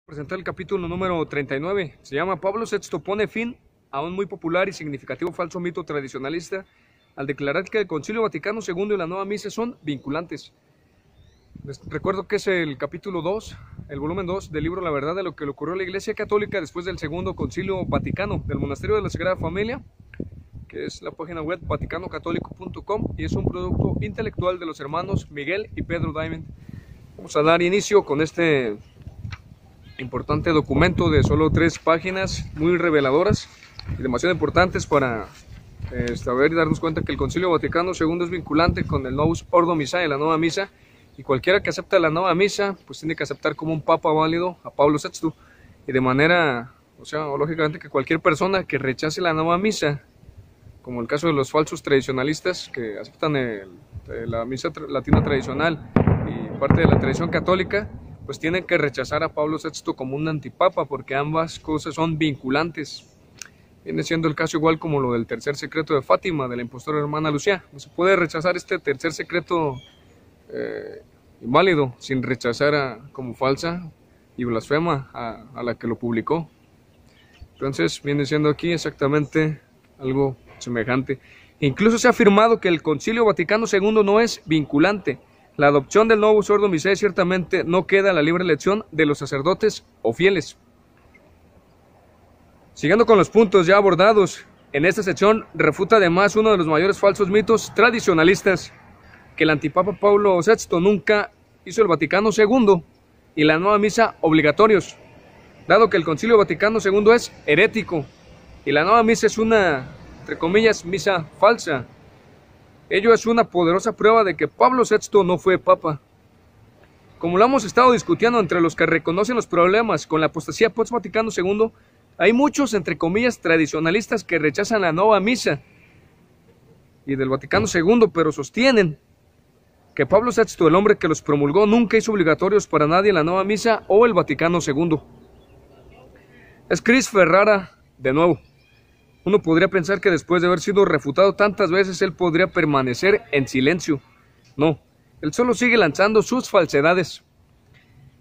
Presentar el capítulo número 39. Se llama Pablo VI pone fin a un muy popular y significativo falso mito tradicionalista al declarar que el Concilio Vaticano II y la Nueva Misa son vinculantes. Les recuerdo que es el capítulo 2, el volumen 2 del libro La Verdad de lo que le ocurrió a la Iglesia Católica después del Segundo Concilio Vaticano del Monasterio de la Sagrada Familia, que es la página web vaticanocatólico.com, y es un producto intelectual de los hermanos Miguel y Pedro Diamond. Vamos a dar inicio con este importante documento de solo 3 páginas, muy reveladoras y demasiado importantes para saber y darnos cuenta que el Concilio Vaticano II es vinculante con el Novus Ordo Missae, la Nueva Misa, y cualquiera que acepta la Nueva Misa pues tiene que aceptar como un papa válido a Pablo VI, y de manera, lógicamente que cualquier persona que rechace la Nueva Misa, como el caso de los falsos tradicionalistas que aceptan la misa latina tradicional y parte de la tradición católica, pues tienen que rechazar a Pablo VI como un antipapa, porque ambas cosas son vinculantes. Viene siendo el caso igual como lo del tercer secreto de Fátima, de la impostora hermana Lucía. No se puede rechazar este tercer secreto inválido sin rechazar como falsa y blasfema a la que lo publicó. Entonces viene siendo aquí exactamente algo semejante. Incluso se ha afirmado que el Concilio Vaticano II no es vinculante. La adopción del Novus Ordo Missae ciertamente no queda a la libre elección de los sacerdotes o fieles. Siguiendo con los puntos ya abordados, en esta sección refuta además uno de los mayores falsos mitos tradicionalistas, que el antipapa Pablo VI nunca hizo el Vaticano II y la Nueva Misa obligatorios, dado que el Concilio Vaticano II es herético y la Nueva Misa es una, entre comillas, misa falsa. Ello es una poderosa prueba de que Pablo VI no fue papa. Como lo hemos estado discutiendo entre los que reconocen los problemas con la apostasía post-Vaticano II, hay muchos, entre comillas, tradicionalistas que rechazan la Nueva Misa y del Vaticano II, pero sostienen que Pablo VI, el hombre que los promulgó, nunca hizo obligatorios para nadie la Nueva Misa o el Vaticano II. Es Chris Ferrara de nuevo. Uno podría pensar que después de haber sido refutado tantas veces, él podría permanecer en silencio. No, él solo sigue lanzando sus falsedades.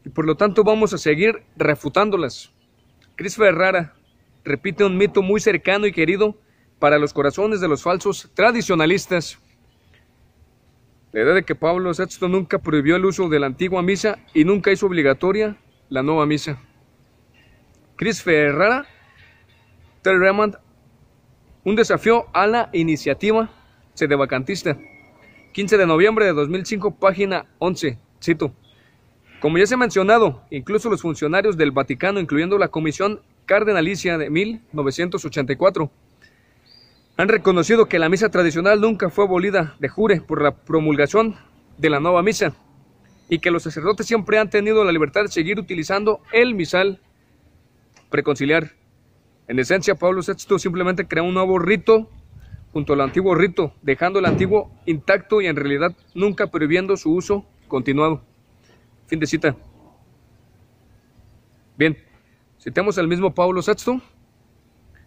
Y por lo tanto vamos a seguir refutándolas. Chris Ferrara repite un mito muy cercano y querido para los corazones de los falsos tradicionalistas. La idea de que Pablo VI nunca prohibió el uso de la antigua misa y nunca hizo obligatoria la nueva misa. Chris Ferrara, Terry Raymond, un desafío a la iniciativa sedevacantista. 15 de noviembre de 2005, página 11. Cito: como ya se ha mencionado, incluso los funcionarios del Vaticano, incluyendo la Comisión Cardenalicia de 1984, han reconocido que la misa tradicional nunca fue abolida de jure por la promulgación de la nueva misa, y que los sacerdotes siempre han tenido la libertad de seguir utilizando el misal preconciliar. En esencia, Pablo VI simplemente creó un nuevo rito junto al antiguo rito, dejando el antiguo intacto y en realidad nunca prohibiendo su uso continuado. Fin de cita. Bien, citemos al mismo Pablo VI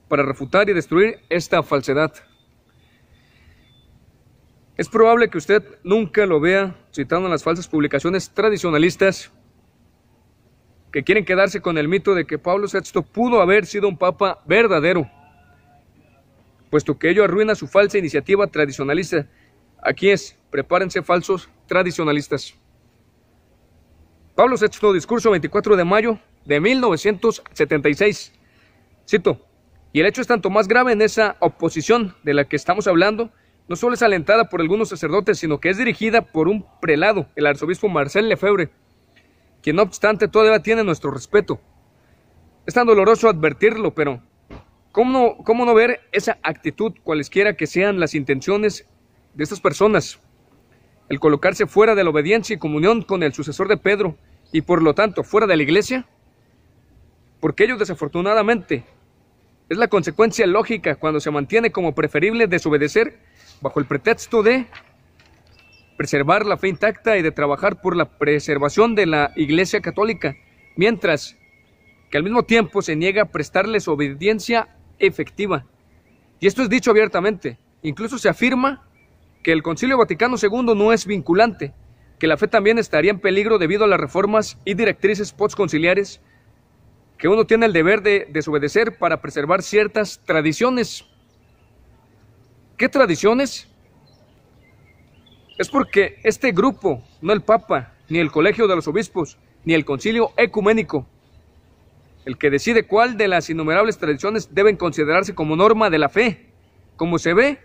para refutar y destruir esta falsedad. Es probable que usted nunca lo vea citando en las falsas publicaciones tradicionalistas que quieren quedarse con el mito de que Pablo VI pudo haber sido un papa verdadero, puesto que ello arruina su falsa iniciativa tradicionalista. Aquí es, prepárense falsos tradicionalistas. Pablo VI, discurso 24 de mayo de 1976. Cito: y el hecho es tanto más grave en esa oposición de la que estamos hablando, no solo es alentada por algunos sacerdotes, sino que es dirigida por un prelado, el arzobispo Marcel Lefebvre, quien no obstante todavía tiene nuestro respeto. Es tan doloroso advertirlo, pero ¿cómo no ver esa actitud, cualesquiera que sean las intenciones de estas personas? El colocarse fuera de la obediencia y comunión con el sucesor de Pedro, y por lo tanto fuera de la iglesia, porque ello desafortunadamente es la consecuencia lógica cuando se mantiene como preferible desobedecer bajo el pretexto de preservar la fe intacta y de trabajar por la preservación de la Iglesia Católica, mientras que al mismo tiempo se niega a prestarles obediencia efectiva. Y esto es dicho abiertamente. Incluso se afirma que el Concilio Vaticano II no es vinculante, que la fe también estaría en peligro debido a las reformas y directrices postconciliares que uno tiene el deber de desobedecer para preservar ciertas tradiciones. ¿Qué tradiciones? Es porque este grupo, no el Papa, ni el Colegio de los Obispos, ni el Concilio Ecuménico, el que decide cuál de las innumerables tradiciones deben considerarse como norma de la fe. Como se ve,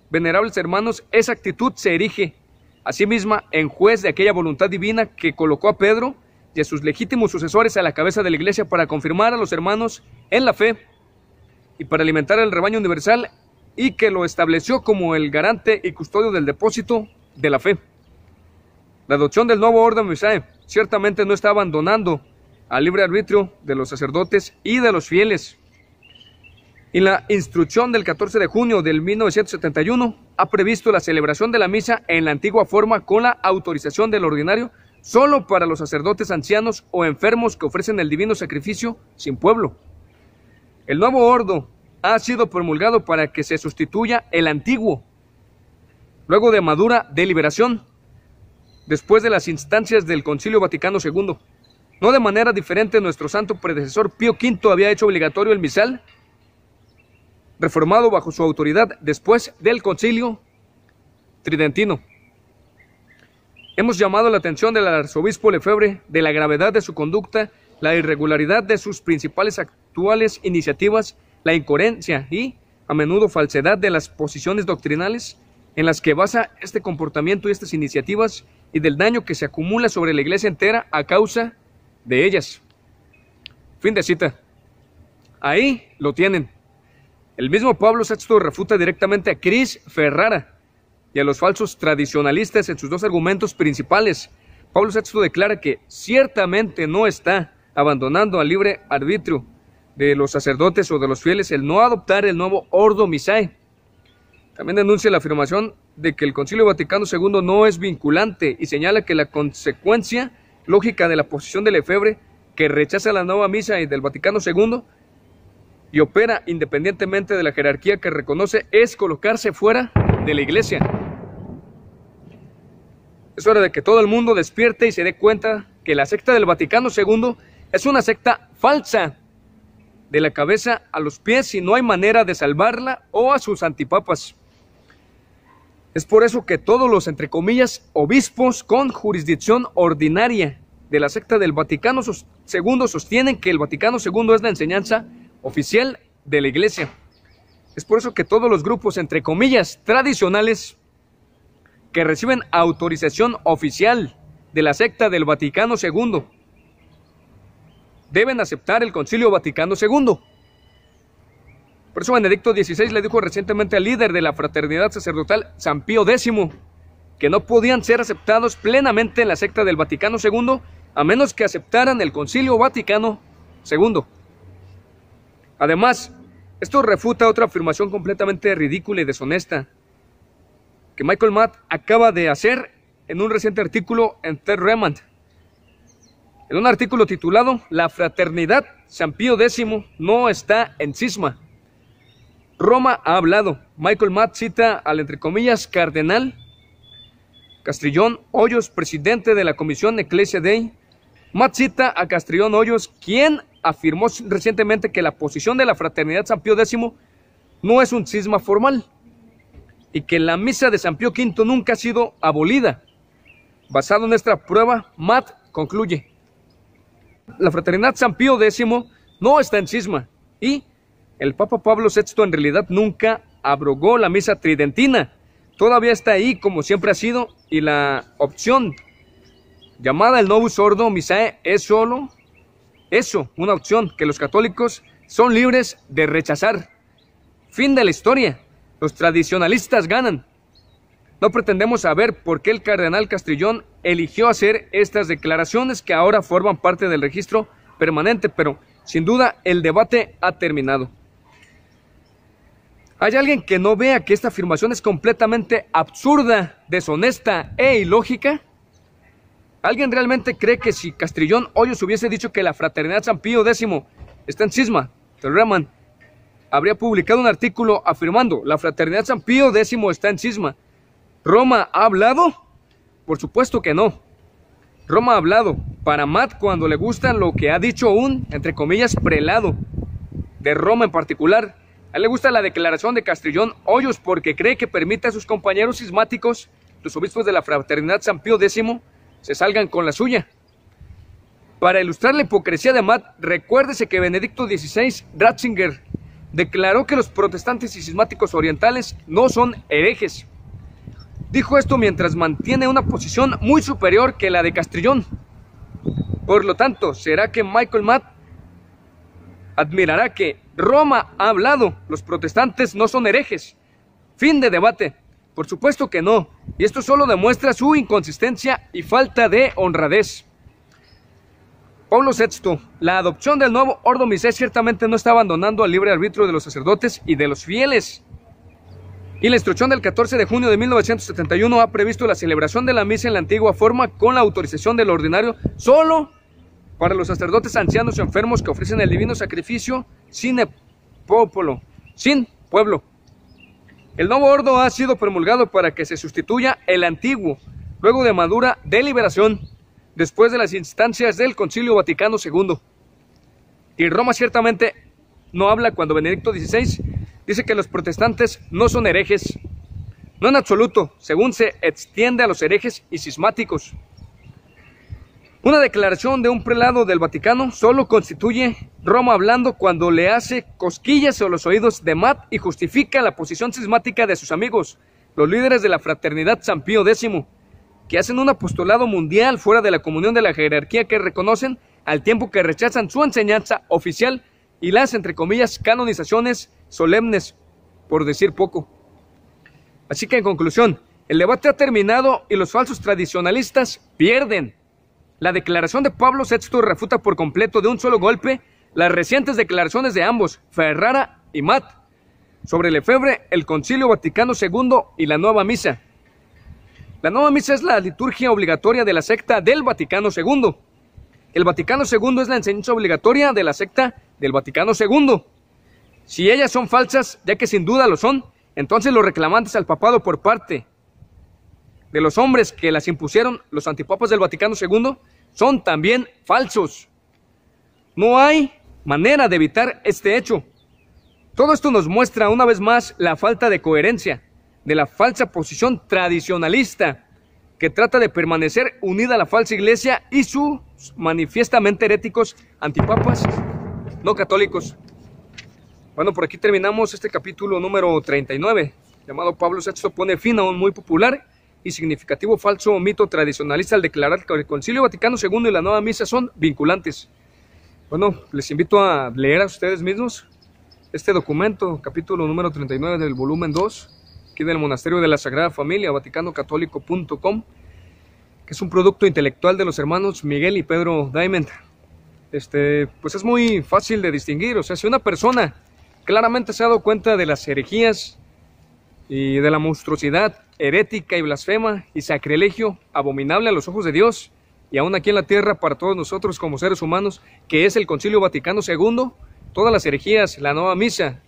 venerables hermanos, esa actitud se erige a sí misma en juez de aquella voluntad divina que colocó a Pedro y a sus legítimos sucesores a la cabeza de la Iglesia para confirmar a los hermanos en la fe y para alimentar el rebaño universal, y que lo estableció como el garante y custodio del depósito de la fe. La adopción del nuevo orden Misae ciertamente no está abandonando al libre arbitrio de los sacerdotes y de los fieles. Y la instrucción del 14 de junio del 1971 ha previsto la celebración de la misa en la antigua forma con la autorización del ordinario solo para los sacerdotes ancianos o enfermos que ofrecen el divino sacrificio sin pueblo. El nuevo ordo ha sido promulgado para que se sustituya el antiguo, luego de madura deliberación, después de las instancias del Concilio Vaticano II. No de manera diferente, nuestro santo predecesor Pío V había hecho obligatorio el misal, reformado bajo su autoridad después del Concilio Tridentino. Hemos llamado la atención del arzobispo Lefebvre de la gravedad de su conducta, la irregularidad de sus principales actuales iniciativas, la incoherencia y, a menudo, falsedad de las posiciones doctrinales en las que basa este comportamiento y estas iniciativas, y del daño que se acumula sobre la Iglesia entera a causa de ellas. Fin de cita. Ahí lo tienen. El mismo Pablo VI refuta directamente a Cris Ferrara y a los falsos tradicionalistas en sus dos argumentos principales. Pablo VI declara que ciertamente no está abandonando al libre arbitrio de los sacerdotes o de los fieles el no adoptar el nuevo Ordo Missae. También denuncia la afirmación de que el Concilio Vaticano II no es vinculante y señala que la consecuencia lógica de la posición de Lefebvre, que rechaza la nueva misa y del Vaticano II y opera independientemente de la jerarquía que reconoce, es colocarse fuera de la Iglesia. Es hora de que todo el mundo despierte y se dé cuenta que la secta del Vaticano II es una secta falsa, de la cabeza a los pies, y no hay manera de salvarla o a sus antipapas. Es por eso que todos los, entre comillas, obispos con jurisdicción ordinaria de la secta del Vaticano II sostienen que el Vaticano II es la enseñanza oficial de la Iglesia. Es por eso que todos los grupos, entre comillas, tradicionales, que reciben autorización oficial de la secta del Vaticano II, deben aceptar el Concilio Vaticano II. Por eso Benedicto XVI le dijo recientemente al líder de la fraternidad sacerdotal, San Pío X, que no podían ser aceptados plenamente en la secta del Vaticano II a menos que aceptaran el Concilio Vaticano II. Además, esto refuta otra afirmación completamente ridícula y deshonesta que Michael Matt acaba de hacer en un reciente artículo en Ted Remand. En un artículo titulado "La fraternidad San Pío X no está en cisma. Roma ha hablado". Michael Matt cita al, entre comillas, cardenal Castrillón Hoyos, presidente de la Comisión Ecclesia Dei. Matt cita a Castrillón Hoyos, quien afirmó recientemente que la posición de la fraternidad San Pío X no es un cisma formal y que la misa de San Pío V nunca ha sido abolida. Basado en esta prueba, Matt concluye: la fraternidad San Pío X no está en cisma y el Papa Pablo VI en realidad nunca abrogó la misa tridentina. Todavía está ahí como siempre ha sido, y la opción llamada el Novus Ordo Missae es solo eso, una opción que los católicos son libres de rechazar. Fin de la historia. Los tradicionalistas ganan. No pretendemos saber por qué el cardenal Castrillón eligió hacer estas declaraciones que ahora forman parte del registro permanente, pero sin duda el debate ha terminado. ¿Hay alguien que no vea que esta afirmación es completamente absurda, deshonesta e ilógica? ¿Alguien realmente cree que si Castrillón Hoyos hubiese dicho que la fraternidad San Pío X está en cisma, Rehmann habría publicado un artículo afirmando: la fraternidad San Pío X está en cisma? ¿Roma ha hablado? Por supuesto que no. Roma ha hablado. Para Matt, cuando le gusta lo que ha dicho un, entre comillas, prelado de Roma en particular. A él le gusta la declaración de Castrillón Hoyos porque cree que permite a sus compañeros cismáticos, los obispos de la Fraternidad San Pío X, se salgan con la suya. Para ilustrar la hipocresía de Matt, recuérdese que Benedicto XVI Ratzinger declaró que los protestantes y cismáticos orientales no son herejes. Dijo esto mientras mantiene una posición muy superior que la de Castrillón. Por lo tanto, ¿será que Michael Matt admirará que Roma ha hablado, los protestantes no son herejes? Fin de debate. Por supuesto que no, y esto solo demuestra su inconsistencia y falta de honradez. Pablo VI, la adopción del nuevo Ordo Missae ciertamente no está abandonando al libre arbitrio de los sacerdotes y de los fieles. Y la instrucción del 14 de junio de 1971 ha previsto la celebración de la misa en la antigua forma con la autorización del ordinario solo para los sacerdotes ancianos o enfermos que ofrecen el divino sacrificio sin pueblo. El nuevo ordo ha sido promulgado para que se sustituya el antiguo, luego de madura deliberación, después de las instancias del Concilio Vaticano II. Y Roma ciertamente no habla cuando Benedicto XVI dice que los protestantes no son herejes. No en absoluto, según se extiende a los herejes y cismáticos. Una declaración de un prelado del Vaticano solo constituye Roma hablando cuando le hace cosquillas a los oídos de Matt y justifica la posición cismática de sus amigos, los líderes de la Fraternidad San Pío X, que hacen un apostolado mundial fuera de la comunión de la jerarquía que reconocen, al tiempo que rechazan su enseñanza oficial y las, entre comillas, canonizaciones solemnes, por decir poco. Así que en conclusión, el debate ha terminado y los falsos tradicionalistas pierden. La declaración de Pablo VI refuta por completo de un solo golpe las recientes declaraciones de ambos, Ferrara y Matt, sobre Lefebvre, el Concilio Vaticano II y la Nueva Misa. La Nueva Misa es la liturgia obligatoria de la secta del Vaticano II. El Vaticano II es la enseñanza obligatoria de la secta del Vaticano II. Si ellas son falsas, ya que sin duda lo son, entonces los reclamantes al papado por parte de los hombres que las impusieron, los antipapas del Vaticano II, son también falsos. No hay manera de evitar este hecho. Todo esto nos muestra una vez más la falta de coherencia de la falsa posición tradicionalista que trata de permanecer unida a la falsa iglesia y sus manifiestamente heréticos antipapas no católicos. Bueno, por aquí terminamos este capítulo número 39, llamado Pablo VI pone fin a un muy popular y significativo falso mito tradicionalista al declarar que el Concilio Vaticano II y la Nueva Misa son vinculantes. Bueno, les invito a leer a ustedes mismos este documento, capítulo número 39 del volumen 2, aquí del Monasterio de la Sagrada Familia, vaticanocatolico.com, que es un producto intelectual de los hermanos Miguel y Pedro Diamond. Pues es muy fácil de distinguir, o sea, si una persona claramente se ha dado cuenta de las herejías y de la monstruosidad herética y blasfema y sacrilegio abominable a los ojos de Dios y aún aquí en la tierra para todos nosotros como seres humanos, que es el Concilio Vaticano II, todas las herejías, la Nueva Misa,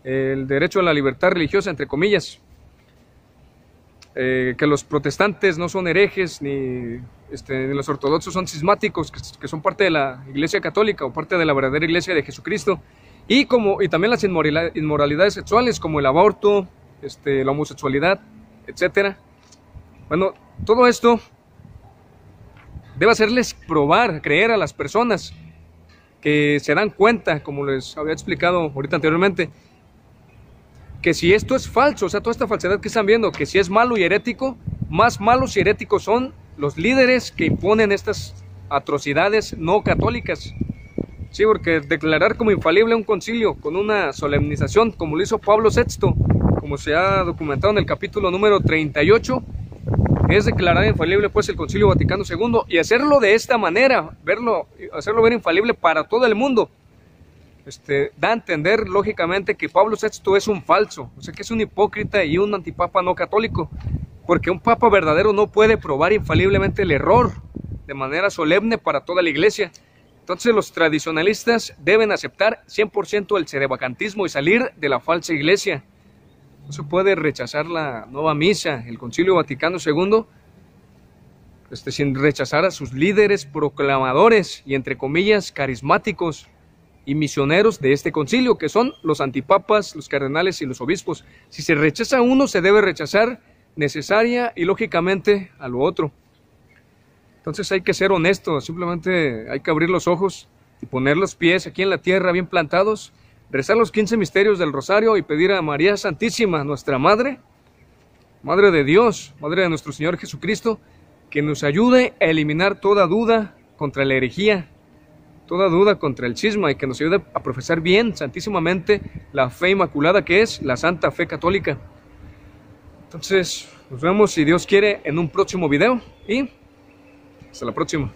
el derecho a la libertad religiosa, entre comillas, que los protestantes no son herejes, ni los ortodoxos son cismáticos, que son parte de la Iglesia Católica o parte de la verdadera Iglesia de Jesucristo, y también las inmoralidades sexuales como el aborto, la homosexualidad, etcétera. Bueno, todo esto debe hacerles creer a las personas que se dan cuenta, como les había explicado ahorita anteriormente, que si esto es falso, o sea, toda esta falsedad que están viendo, que si es malo y herético, más malos y heréticos son los líderes que imponen estas atrocidades no católicas. Sí, porque declarar como infalible un concilio con una solemnización, como lo hizo Pablo VI, como se ha documentado en el capítulo número 38, es declarar infalible pues el Concilio Vaticano II, y hacerlo de esta manera, hacerlo ver infalible para todo el mundo, da a entender lógicamente que Pablo VI es un falso, o sea que es un hipócrita y un antipapa no católico, porque un papa verdadero no puede probar infaliblemente el error de manera solemne para toda la iglesia. Entonces los tradicionalistas deben aceptar 100% el sedevacantismo y salir de la falsa iglesia. No se puede rechazar la Nueva Misa, el Concilio Vaticano II, sin rechazar a sus líderes proclamadores y entre comillas carismáticos y misioneros de este concilio, que son los antipapas, los cardenales y los obispos. Si se rechaza a uno, se debe rechazar necesaria y lógicamente a lo otro. Entonces hay que ser honestos, simplemente hay que abrir los ojos y poner los pies aquí en la tierra bien plantados, rezar los 15 misterios del rosario y pedir a María Santísima, nuestra Madre, Madre de Dios, Madre de nuestro Señor Jesucristo, que nos ayude a eliminar toda duda contra la herejía, toda duda contra el cisma, y que nos ayude a profesar bien, santísimamente, la fe inmaculada que es la Santa Fe Católica. Entonces, nos vemos, si Dios quiere, en un próximo video y hasta la próxima.